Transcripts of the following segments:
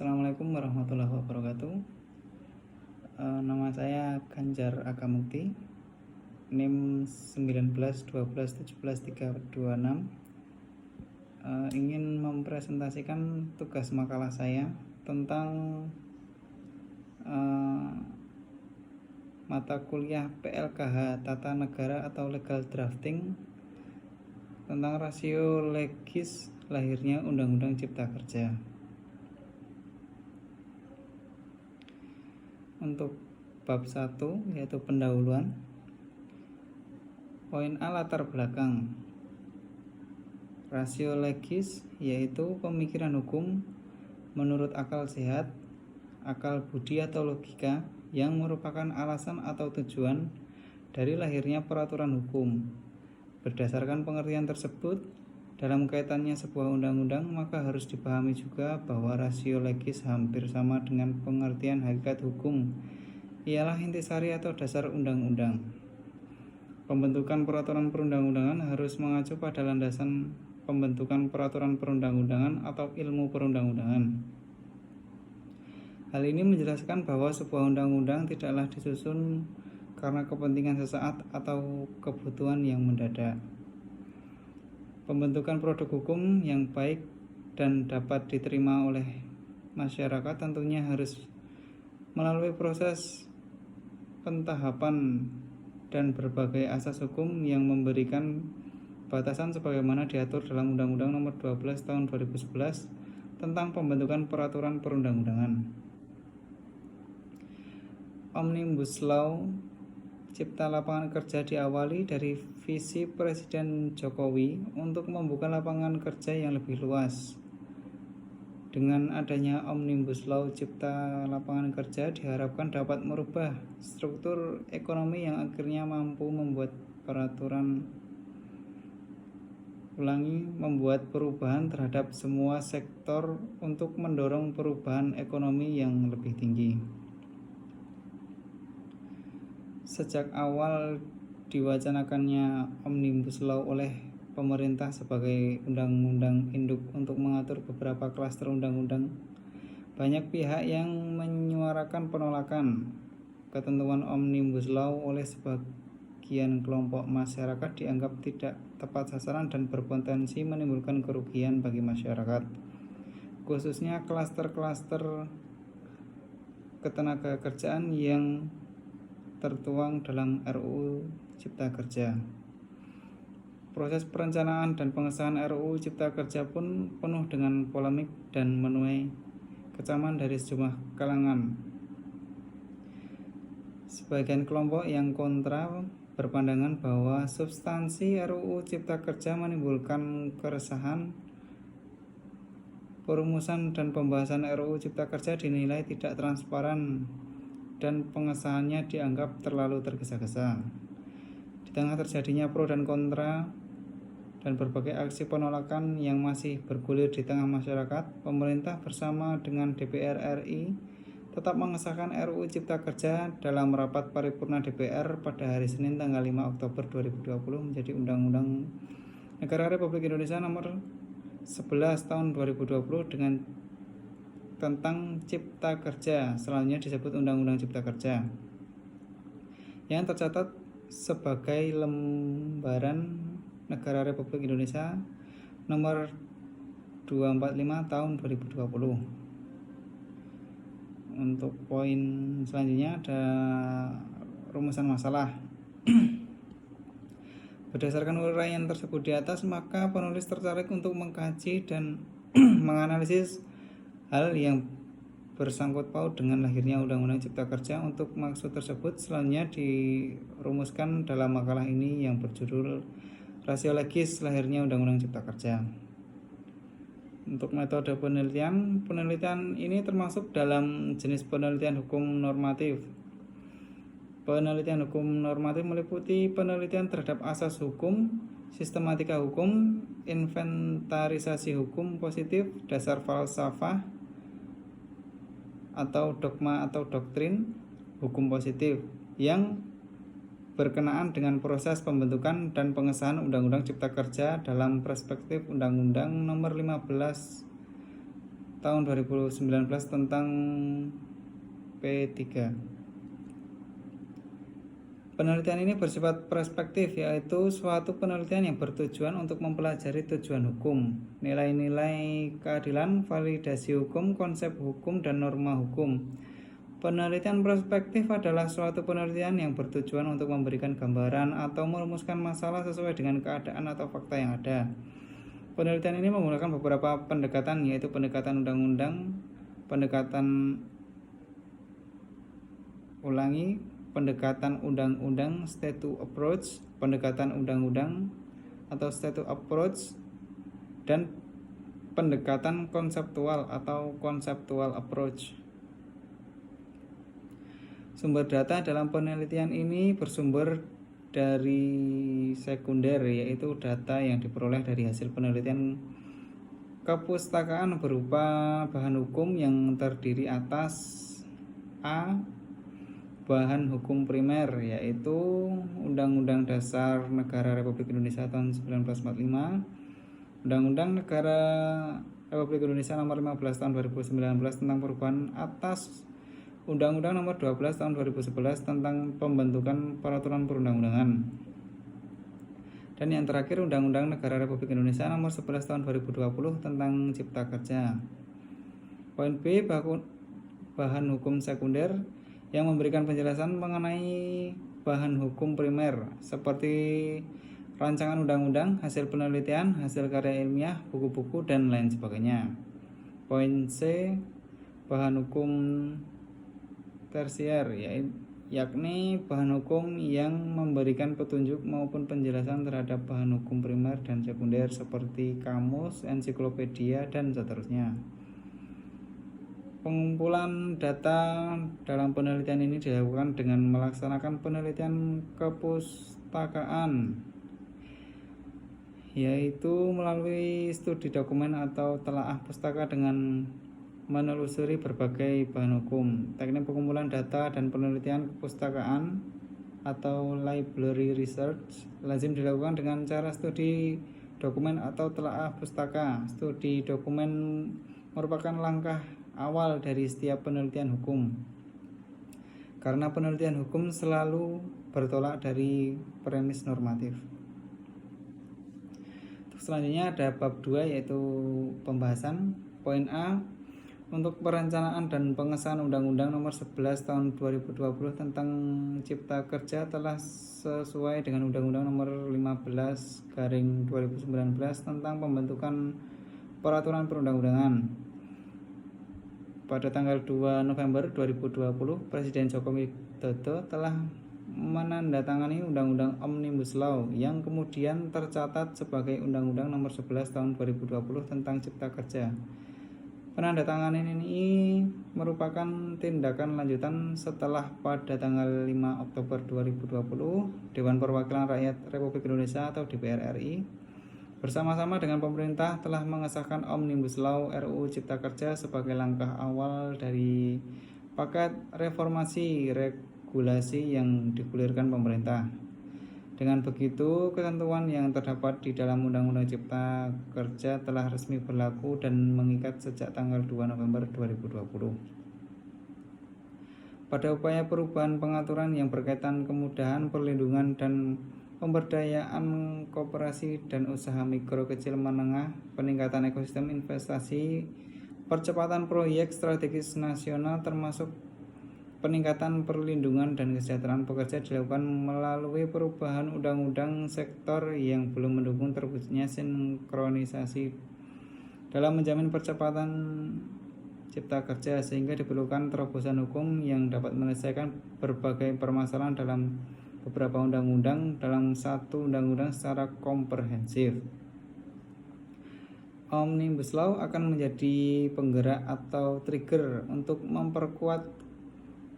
Assalamualaikum warahmatullahi wabarakatuh. Nama saya Ganjar Agamukti, NIM 19 12 17 326. Ingin mempresentasikan tugas makalah saya tentang mata kuliah PLKH Tata Negara atau Legal Drafting tentang rasio legis lahirnya Undang-Undang Cipta Kerja. Untuk bab 1 yaitu pendahuluan. Poin A, latar belakang. Rasio legis yaitu pemikiran hukum menurut akal sehat, akal budi atau logika yang merupakan alasan atau tujuan dari lahirnya peraturan hukum. Berdasarkan pengertian tersebut, dalam kaitannya sebuah undang-undang, maka harus dipahami juga bahwa rasio legis hampir sama dengan pengertian hakikat hukum, ialah intisari atau dasar undang-undang. Pembentukan peraturan perundang-undangan harus mengacu pada landasan pembentukan peraturan perundang-undangan atau ilmu perundang-undangan. Hal ini menjelaskan bahwa sebuah undang-undang tidaklah disusun karena kepentingan sesaat atau kebutuhan yang mendadak. Pembentukan produk hukum yang baik dan dapat diterima oleh masyarakat tentunya harus melalui proses pentahapan dan berbagai asas hukum yang memberikan batasan sebagaimana diatur dalam Undang-Undang Nomor 12 Tahun 2011 tentang pembentukan peraturan perundang-undangan. Omnibus Law Cipta Lapangan Kerja diawali dari visi Presiden Jokowi untuk membuka lapangan kerja yang lebih luas. Dengan adanya Omnibus Law Cipta Lapangan Kerja diharapkan dapat merubah struktur ekonomi yang akhirnya mampu membuat perubahan terhadap semua sektor untuk mendorong perubahan ekonomi yang lebih tinggi. Sejak awal diwacanakannya Omnibus Law oleh pemerintah sebagai undang-undang induk untuk mengatur beberapa klaster undang-undang, banyak pihak yang menyuarakan penolakan. Ketentuan Omnibus Law oleh sebagian kelompok masyarakat dianggap tidak tepat sasaran dan berpotensi menimbulkan kerugian bagi masyarakat, khususnya klaster-klaster ketenagakerjaan yang tertuang dalam RUU Cipta Kerja. Proses perencanaan dan pengesahan RUU Cipta Kerja pun penuh dengan polemik dan menuai kecaman dari sejumlah kalangan. Sebagian kelompok yang kontra berpandangan bahwa substansi RUU Cipta Kerja menimbulkan keresahan. Perumusan dan pembahasan RUU Cipta Kerja dinilai tidak transparan dan pengesahannya dianggap terlalu tergesa-gesa. Di tengah terjadinya pro dan kontra dan berbagai aksi penolakan yang masih bergulir di tengah masyarakat, pemerintah bersama dengan DPR RI tetap mengesahkan RUU Cipta Kerja dalam rapat paripurna DPR pada hari Senin tanggal 5 Oktober 2020 menjadi Undang-Undang Negara Republik Indonesia Nomor 11 Tahun 2020 dengan tentang Cipta Kerja, selanjutnya disebut Undang-Undang Cipta Kerja, yang tercatat sebagai lembaran Negara Republik Indonesia nomor 245 tahun 2020. Untuk poin selanjutnya ada rumusan masalah. Berdasarkan uraian tersebut di atas, maka penulis tertarik untuk mengkaji dan menganalisis hal yang bersangkut paut dengan lahirnya Undang-Undang Cipta Kerja. Untuk maksud tersebut selanjutnya dirumuskan dalam makalah ini yang berjudul Rasio Legis Lahirnya Undang-Undang Cipta Kerja. Untuk metode penelitian ini termasuk dalam jenis penelitian hukum normatif. Penelitian hukum normatif meliputi penelitian terhadap asas hukum, sistematika hukum, inventarisasi hukum positif, dasar falsafah atau dogma atau doktrin hukum positif yang berkenaan dengan proses pembentukan dan pengesahan Undang-Undang Cipta Kerja dalam perspektif Undang-Undang Nomor 15 tahun 2019 tentang P3. Penelitian ini bersifat perspektif, yaitu suatu penelitian yang bertujuan untuk mempelajari tujuan hukum, nilai-nilai keadilan, validasi hukum, konsep hukum, dan norma hukum. Penelitian perspektif adalah suatu penelitian yang bertujuan untuk memberikan gambaran atau merumuskan masalah sesuai dengan keadaan atau fakta yang ada. Penelitian ini menggunakan beberapa pendekatan, yaitu pendekatan undang-undang, pendekatan pendekatan undang-undang statute approach, pendekatan undang-undang atau statute approach, dan pendekatan konseptual atau conceptual approach. Sumber data dalam penelitian ini bersumber dari sekunder, yaitu data yang diperoleh dari hasil penelitian kepustakaan berupa bahan hukum yang terdiri atas A. Bahan hukum primer, yaitu Undang-Undang Dasar Negara Republik Indonesia tahun 1945, Undang-Undang Negara Republik Indonesia nomor 15 tahun 2019 tentang perubahan atas Undang-Undang nomor 12 tahun 2011 tentang pembentukan peraturan perundang-undangan. Dan yang terakhir Undang-Undang Negara Republik Indonesia nomor 11 tahun 2020 tentang Cipta Kerja. Poin B, bahan hukum sekunder yang memberikan penjelasan mengenai bahan hukum primer seperti rancangan undang-undang, hasil penelitian, hasil karya ilmiah, buku-buku, dan lain sebagainya. Poin C, bahan hukum tersier, yakni bahan hukum yang memberikan petunjuk maupun penjelasan terhadap bahan hukum primer dan sekunder seperti kamus, ensiklopedia, dan seterusnya. Pengumpulan data dalam penelitian ini dilakukan dengan melaksanakan penelitian kepustakaan, yaitu melalui studi dokumen atau telaah pustaka dengan menelusuri berbagai bahan hukum. Teknik pengumpulan data dan penelitian kepustakaan atau library research lazim dilakukan dengan cara studi dokumen atau telaah pustaka. Studi dokumen merupakan langkah awal dari setiap penelitian hukum, karena penelitian hukum selalu bertolak dari premis normatif. Selanjutnya ada bab 2, yaitu pembahasan. Poin A, untuk perencanaan dan pengesahan Undang-Undang nomor 11 tahun 2020 tentang Cipta Kerja telah sesuai dengan Undang-Undang nomor 15/2019 tentang pembentukan peraturan perundang-undangan. Pada tanggal 2 November 2020, Presiden Joko Widodo telah menandatangani Undang-Undang Omnibus Law yang kemudian tercatat sebagai Undang-Undang nomor 11 tahun 2020 tentang Cipta Kerja. Penandatanganan ini merupakan tindakan lanjutan setelah pada tanggal 5 Oktober 2020 Dewan Perwakilan Rakyat Republik Indonesia atau DPR RI bersama-sama dengan pemerintah telah mengesahkan Omnibus Law RUU Cipta Kerja sebagai langkah awal dari paket reformasi regulasi yang digulirkan pemerintah. Dengan begitu, ketentuan yang terdapat di dalam Undang-Undang Cipta Kerja telah resmi berlaku dan mengikat sejak tanggal 2 November 2020. Pada upaya perubahan pengaturan yang berkaitan kemudahan, perlindungan, dan pemberdayaan koperasi dan usaha mikro kecil menengah, peningkatan ekosistem investasi, percepatan proyek strategis nasional termasuk peningkatan perlindungan dan kesejahteraan pekerja dilakukan melalui perubahan undang-undang sektor yang belum mendukung terwujudnya sinkronisasi dalam menjamin percepatan cipta kerja, sehingga diperlukan terobosan hukum yang dapat menyelesaikan berbagai permasalahan dalam beberapa undang-undang dalam satu undang-undang secara komprehensif. Omnibus Law akan menjadi penggerak atau trigger untuk memperkuat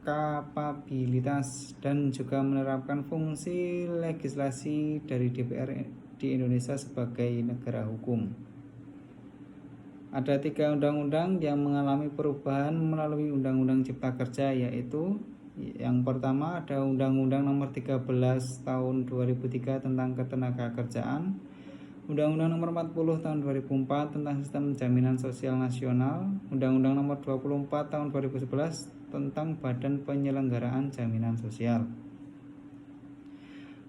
kapabilitas dan juga menerapkan fungsi legislasi dari DPR di Indonesia sebagai negara hukum. Ada 3 undang-undang yang mengalami perubahan melalui Undang-Undang Cipta Kerja, yaitu yang pertama ada Undang-Undang nomor 13 tahun 2003 tentang Ketenagakerjaan, Undang-Undang Nomor 40 Tahun 2004 tentang Sistem Jaminan Sosial Nasional, Undang-Undang Nomor 24 Tahun 2011 tentang Badan Penyelenggaraan Jaminan Sosial.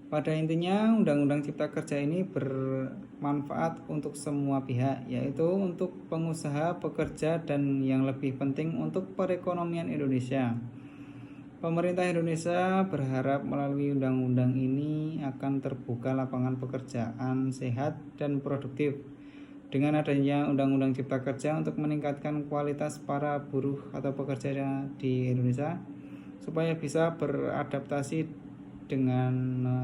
Pada intinya, Undang-Undang Cipta Kerja ini bermanfaat untuk semua pihak, yaitu untuk pengusaha, pekerja, dan yang lebih penting untuk perekonomian Indonesia. Pemerintah Indonesia berharap melalui undang-undang ini akan terbuka lapangan pekerjaan sehat dan produktif. Dengan adanya Undang-Undang Cipta Kerja untuk meningkatkan kualitas para buruh atau pekerja di Indonesia supaya bisa beradaptasi dengan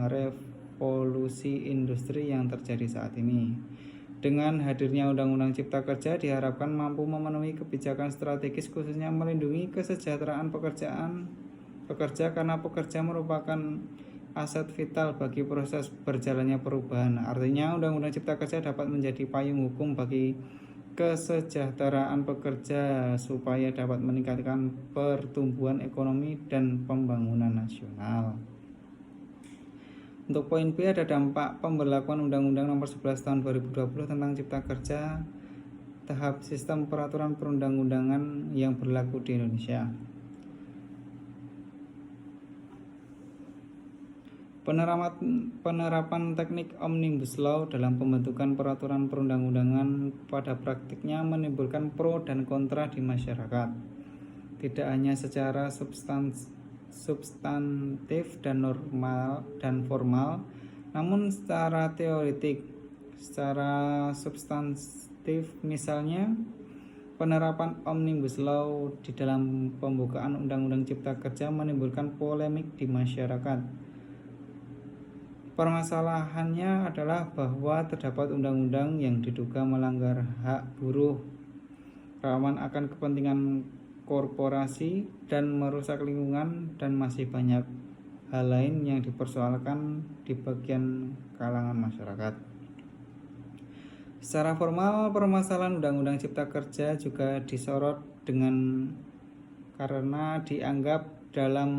revolusi industri yang terjadi saat ini. Dengan hadirnya Undang-Undang Cipta Kerja diharapkan mampu memenuhi kebijakan strategis khususnya melindungi kesejahteraan pekerja karena pekerja merupakan aset vital bagi proses berjalannya perubahan. Artinya Undang-Undang Cipta Kerja dapat menjadi payung hukum bagi kesejahteraan pekerja supaya dapat meningkatkan pertumbuhan ekonomi dan pembangunan nasional. Untuk poin B ada dampak pemberlakuan Undang-Undang Nomor 11 Tahun 2020 tentang Cipta Kerja, tahap sistem peraturan perundang-undangan yang berlaku di Indonesia. Penerapan teknik Omnibus Law dalam pembentukan peraturan perundang-undangan pada praktiknya menimbulkan pro dan kontra di masyarakat. Tidak hanya secara substantif dan formal, namun secara teoretik. Secara substantif misalnya penerapan Omnibus Law di dalam pembukaan Undang-Undang Cipta Kerja menimbulkan polemik di masyarakat. Permasalahannya adalah bahwa terdapat undang-undang yang diduga melanggar hak buruh, rawan akan kepentingan korporasi, dan merusak lingkungan, dan masih banyak hal lain yang dipersoalkan di bagian kalangan masyarakat. Secara formal, permasalahan Undang-Undang Cipta Kerja juga disorot karena dianggap dalam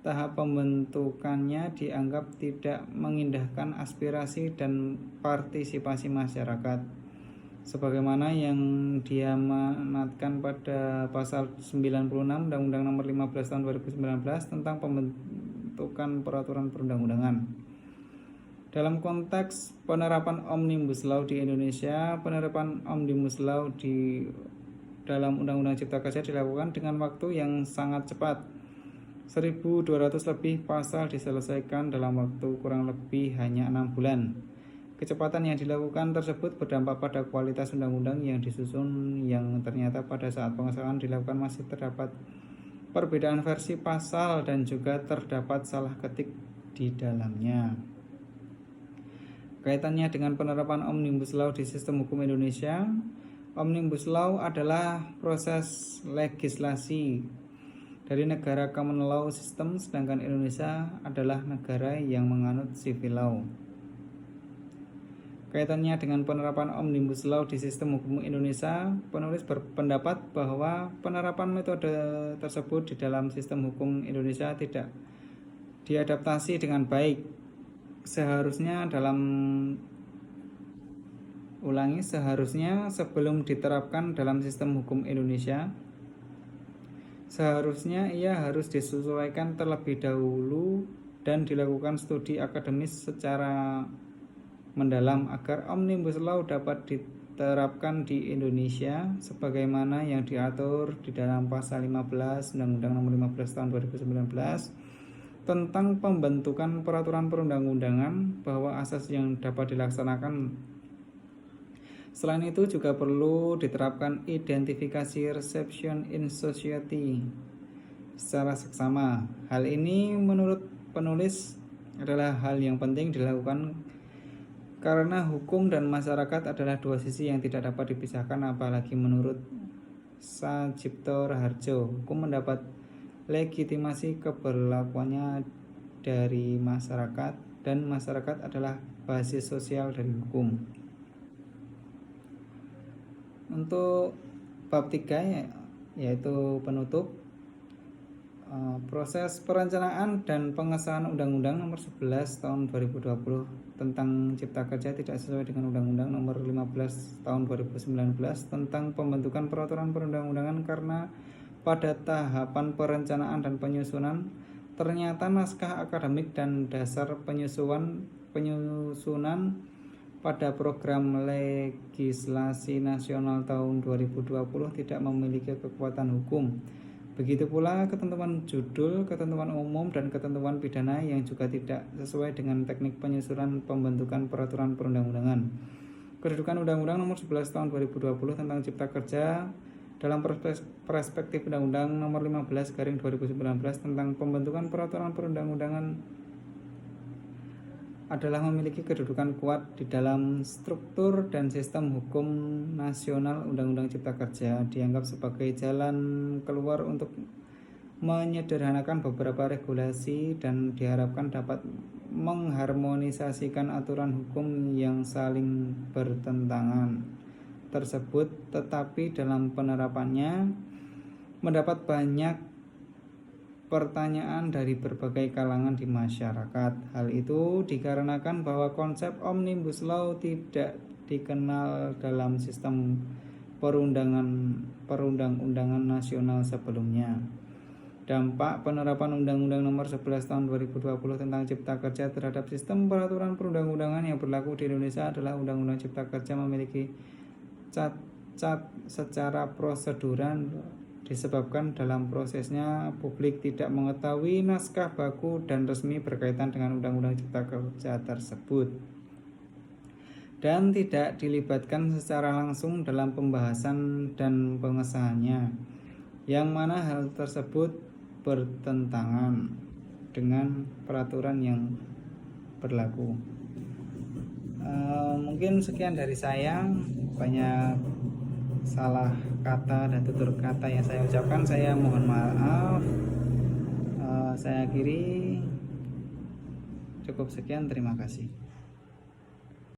tahap pembentukannya dianggap tidak mengindahkan aspirasi dan partisipasi masyarakat sebagaimana yang diamanatkan pada pasal 96 Undang-Undang Nomor 15 Tahun 2019 tentang pembentukan peraturan perundang-undangan. Dalam konteks penerapan Omnibus Law di Indonesia, penerapan Omnibus Law di dalam Undang-Undang Cipta Kerja dilakukan dengan waktu yang sangat cepat. 1.200 lebih pasal diselesaikan dalam waktu kurang lebih hanya 6 bulan. Kecepatan yang dilakukan tersebut berdampak pada kualitas undang-undang yang disusun yang ternyata pada saat pengesahan dilakukan masih terdapat perbedaan versi pasal dan juga terdapat salah ketik di dalamnya. Kaitannya dengan penerapan Omnibus Law di sistem hukum Indonesia, Omnibus Law adalah proses legislasi dari negara common law system, sedangkan Indonesia adalah negara yang menganut civil law. Kaitannya dengan penerapan Omnibus Law di sistem hukum Indonesia, penulis berpendapat bahwa penerapan metode tersebut di dalam sistem hukum Indonesia tidak diadaptasi dengan baik. Seharusnya sebelum diterapkan dalam sistem hukum Indonesia, seharusnya ia harus disesuaikan terlebih dahulu dan dilakukan studi akademis secara mendalam agar Omnibus Law dapat diterapkan di Indonesia sebagaimana yang diatur di dalam pasal 15 Undang-Undang Nomor 15 Tahun 2019 tentang pembentukan peraturan perundang-undangan, bahwa asas yang dapat dilaksanakan. Selain itu juga perlu diterapkan identifikasi reception in society secara seksama. Hal ini menurut penulis adalah hal yang penting dilakukan karena hukum dan masyarakat adalah dua sisi yang tidak dapat dipisahkan, apalagi menurut Sajipto Raharjo, hukum mendapat legitimasi keberlakuannya dari masyarakat dan masyarakat adalah basis sosial dari hukum. Untuk bab 3 yaitu penutup, Proses perencanaan dan pengesahan Undang-Undang Nomor 11 Tahun 2020 tentang Cipta Kerja tidak sesuai dengan Undang-Undang Nomor 15 Tahun 2019 tentang pembentukan peraturan perundang-undangan, karena pada tahapan perencanaan dan penyusunan ternyata naskah akademik dan dasar penyusunan pada program legislasi nasional tahun 2020 tidak memiliki kekuatan hukum. Begitu pula ketentuan judul, ketentuan umum, dan ketentuan pidana yang juga tidak sesuai dengan teknik penyusunan pembentukan peraturan perundang-undangan. Kedudukan Undang-Undang Nomor 11 Tahun 2020 tentang Cipta Kerja dalam perspektif Undang-Undang Nomor 15/2019 tentang pembentukan peraturan perundang-undangan adalah memiliki kedudukan kuat di dalam struktur dan sistem hukum nasional. Undang-Undang Cipta Kerja dianggap sebagai jalan keluar untuk menyederhanakan beberapa regulasi dan diharapkan dapat mengharmonisasikan aturan hukum yang saling bertentangan tersebut, tetapi dalam penerapannya mendapat banyak pertanyaan dari berbagai kalangan di masyarakat. Hal itu dikarenakan bahwa konsep Omnibus Law tidak dikenal dalam sistem perundang-undangan nasional sebelumnya. Dampak penerapan Undang-Undang Nomor 11 Tahun 2020 tentang Cipta Kerja terhadap sistem peraturan perundang-undangan yang berlaku di Indonesia adalah Undang-Undang Cipta Kerja memiliki cacat secara prosedural, disebabkan dalam prosesnya publik tidak mengetahui naskah baku dan resmi berkaitan dengan Undang-Undang Cipta Kerja tersebut dan tidak dilibatkan secara langsung dalam pembahasan dan pengesahannya, yang mana hal tersebut bertentangan dengan peraturan yang berlaku. Mungkin sekian dari saya. Banyak salah kata dan tutur kata yang saya ucapkan, saya mohon maaf. Saya akhiri, cukup sekian, terima kasih.